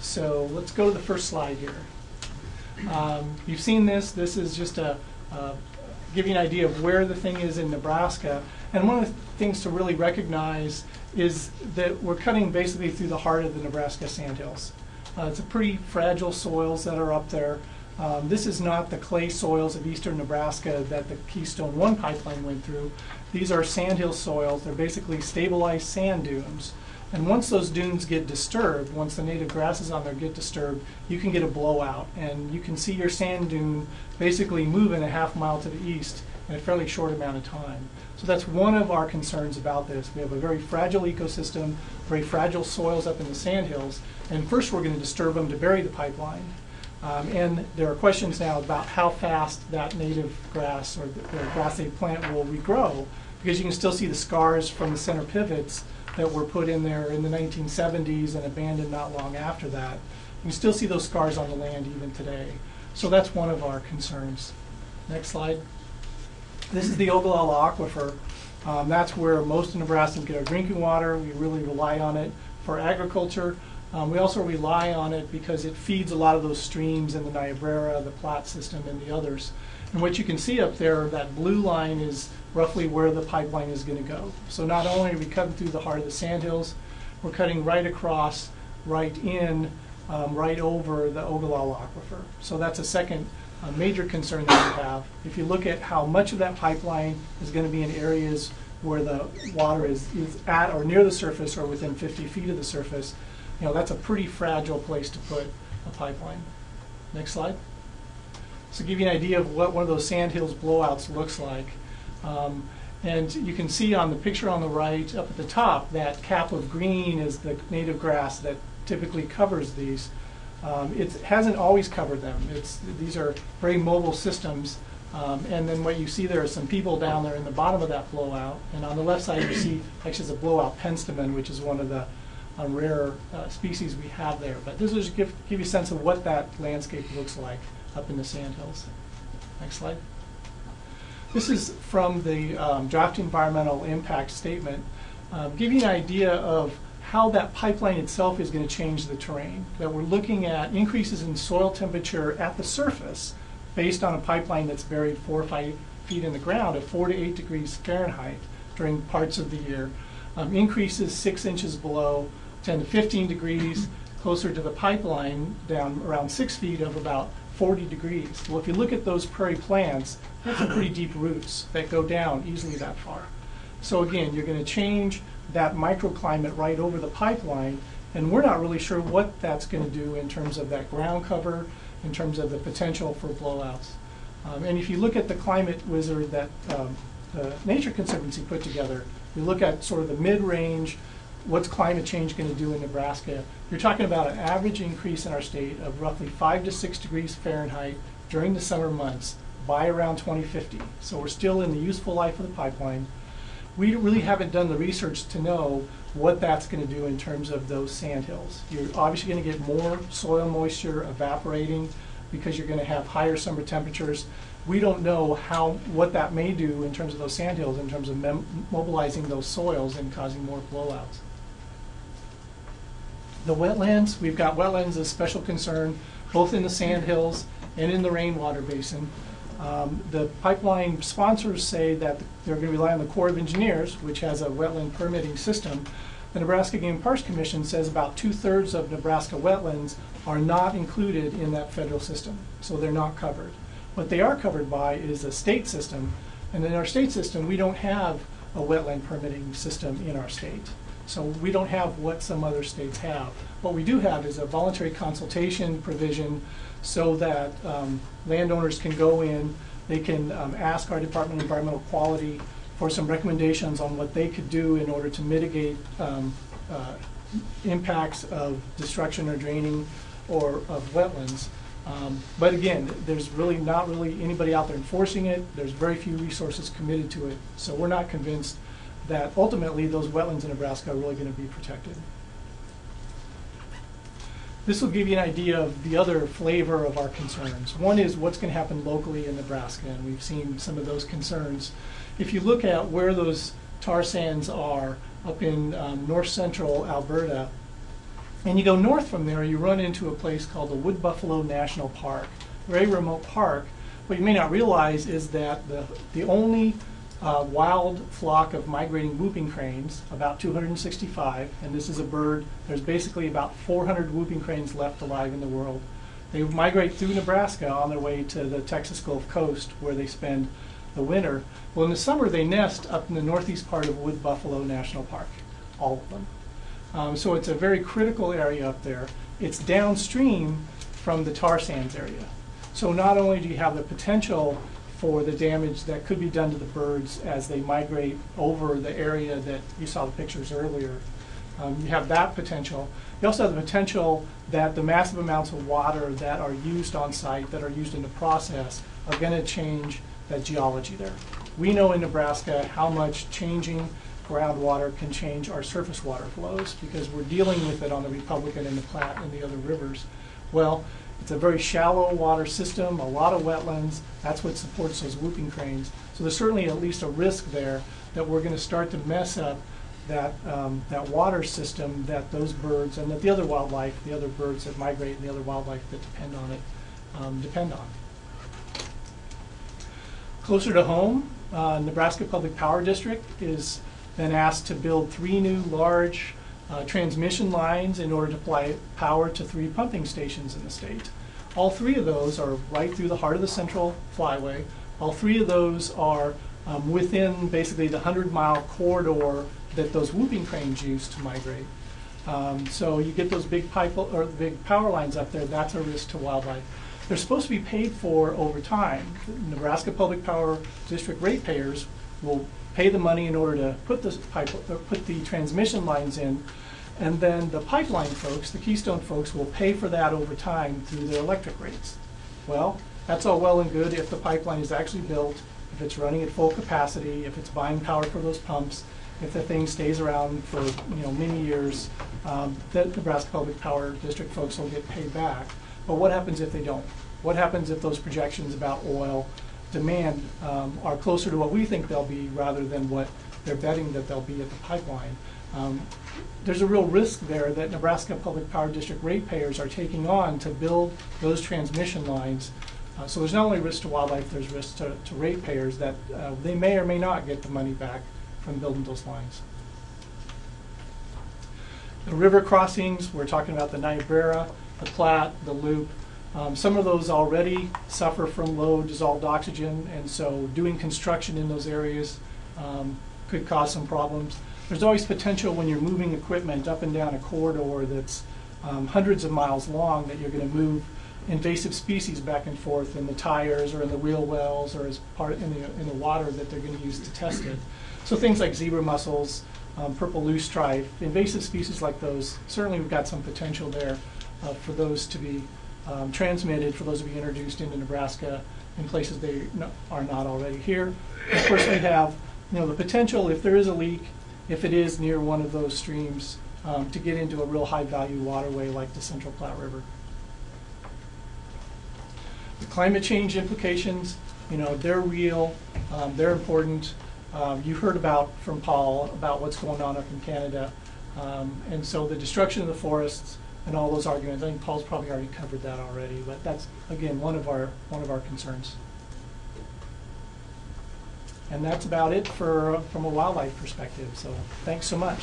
So let's go to the first slide here. You've seen this. This is just a give you an idea of where the thing is in Nebraska. And one of the things to really recognize is that we're cutting basically through the heart of the Nebraska Sandhills. It's a pretty fragile soils that are up there. This is not the clay soils of eastern Nebraska that the Keystone I pipeline went through. These are sandhill soils. They're basically stabilized sand dunes. And once those dunes get disturbed, once the native grasses on there get disturbed, you can get a blowout. And you can see your sand dune basically moving a half mile to the east in a fairly short amount of time. So that's one of our concerns about this. We have a very fragile ecosystem, very fragile soils up in the sandhills. And first we're going to disturb them to bury the pipeline. And there are questions now about how fast that native grass or the grass they plant will regrow, because you can still see the scars from the center pivots that were put in there in the 1970s and abandoned not long after that. You can still see those scars on the land even today. So that's one of our concerns. Next slide. This is the Ogallala Aquifer. That's where most of Nebraskans get our drinking water. We really rely on it for agriculture. We also rely on it because it feeds a lot of those streams in the Niobrara, the Platte system, and the others. And what you can see up there, that blue line is roughly where the pipeline is going to go. So not only are we cutting through the heart of the sandhills, we're cutting right across, right in, right over the Ogallala Aquifer. So that's a second major concern that we have. If you look at how much of that pipeline is going to be in areas where the water is at or near the surface or within 50 feet of the surface, you know, that's a pretty fragile place to put a pipeline. Next slide. So give you an idea of what one of those sandhills blowouts looks like. And you can see on the picture on the right up at the top, that cap of green is the native grass that typically covers these. It hasn't always covered them. These are very mobile systems. And then what you see there are some people down there in the bottom of that blowout. And on the left side you see actually it's a blowout penstemon, which is one of the rare species we have there. But this will just give you a sense of what that landscape looks like up in the sandhills. Next slide. This is from the draft environmental impact statement. Give you an idea of how that pipeline itself is going to change the terrain. That we're looking at increases in soil temperature at the surface based on a pipeline that's buried 4 or 5 feet in the ground at 4 to 8 degrees Fahrenheit during parts of the year. Increases 6 inches below 10 to 15 degrees, closer to the pipeline down around 6 feet of about 40 degrees. Well, if you look at those prairie plants, they have some pretty deep roots that go down easily that far. So again, you're going to change that microclimate right over the pipeline, and we're not really sure what that's going to do in terms of that ground cover, in terms of the potential for blowouts. And if you look at the climate wizard that the Nature Conservancy put together, you look at sort of the mid-range, what's climate change going to do in Nebraska, you're talking about an average increase in our state of roughly 5 to 6 degrees Fahrenheit during the summer months by around 2050. So we're still in the useful life of the pipeline. We really haven't done the research to know what that's going to do in terms of those sandhills. You're obviously going to get more soil moisture evaporating because you're going to have higher summer temperatures. We don't know what that may do in terms of those sandhills, in terms of mobilizing those soils and causing more blowouts. The wetlands, we've got wetlands as special concern, both in the sandhills and in the rainwater basin. The pipeline sponsors say that they're going to rely on the Corps of Engineers, which has a wetland permitting system. The Nebraska Game and Parks Commission says about 2/3 of Nebraska wetlands are not included in that federal system, so they're not covered. What they are covered by is a state system, and in our state system we don't have a wetland permitting system in our state. So we don't have what some other states have. What we do have is a voluntary consultation provision so that landowners can go in, they can ask our Department of Environmental Quality for some recommendations on what they could do in order to mitigate impacts of destruction or draining or of wetlands. But again, there's really not really anybody out there enforcing it. There's very few resources committed to it. So we're not convinced that ultimately those wetlands in Nebraska are really going to be protected. This will give you an idea of the other flavor of our concerns. One is what's going to happen locally in Nebraska, and we've seen some of those concerns. If you look at where those tar sands are up in north central Alberta, And you go north from there, you run into a place called the Wood Buffalo National Park, very remote park. What you may not realize is that the only wild flock of migrating whooping cranes, about 265, and this is a bird, there's basically about 400 whooping cranes left alive in the world. They migrate through Nebraska on their way to the Texas Gulf Coast where they spend the winter. Well, in the summer they nest up in the northeast part of Wood Buffalo National Park, all of them. So it's a very critical area up there. It's downstream from the tar sands area. So not only do you have the potential for the damage that could be done to the birds as they migrate over the area that you saw the pictures earlier, you have that potential. You also have the potential that the massive amounts of water that are used on site, that are used in the process, are going to change the geology there. We know in Nebraska how much changing groundwater can change our surface water flows because we're dealing with it on the Republican and the Platte and the other rivers. Well, it's a very shallow water system, a lot of wetlands. That's what supports those whooping cranes. So there's certainly at least a risk there that we're going to start to mess up that, that water system that those birds and that the other wildlife, the other birds that migrate and the other wildlife that depend on it, depend on. Closer to home, Nebraska Public Power District is been asked to build 3 new large transmission lines in order to supply power to 3 pumping stations in the state. All 3 of those are right through the heart of the Central Flyway. All 3 of those are within basically the 100-mile corridor that those whooping cranes use to migrate. So you get those big big power lines up there, that's a risk to wildlife. They're supposed to be paid for over time. The Nebraska Public Power District ratepayers will pay the money in order to put the transmission lines in, and then the pipeline folks, the Keystone folks, will pay for that over time through their electric rates. Well, that's all well and good if the pipeline is actually built, if it's running at full capacity, if it's buying power for those pumps, if the thing stays around for many years, the Nebraska Public Power District folks will get paid back. But what happens if they don't? What happens if those projections about oil demand are closer to what we think they'll be rather than what they're betting that they'll be at the pipeline? There's a real risk there that Nebraska Public Power District ratepayers are taking on to build those transmission lines. So there's not only risk to wildlife, there's risk to ratepayers that they may or may not get the money back from building those lines. The river crossings, we're talking about the Niobrara, the Platte, the Loop. Some of those already suffer from low dissolved oxygen, and so doing construction in those areas could cause some problems. There's always potential when you're moving equipment up and down a corridor that's hundreds of miles long that you're going to move invasive species back and forth in the tires or in the wheel wells or as part in the water that they're going to use to test it. So things like zebra mussels, purple loosestrife, invasive species like those, certainly we've got some potential there for those to be transmitted, for those to be introduced into Nebraska in places they are not already here. Of course, we have the potential, if there is a leak, if it is near one of those streams, to get into a real high-value waterway like the Central Platte River. The climate change implications, they're real, they're important. You heard from Paul about what's going on up in Canada, and so the destruction of the forests and all those arguments. I think Paul's probably already covered that already, but that's again one of our concerns. And that's about it from a wildlife perspective. So thanks so much.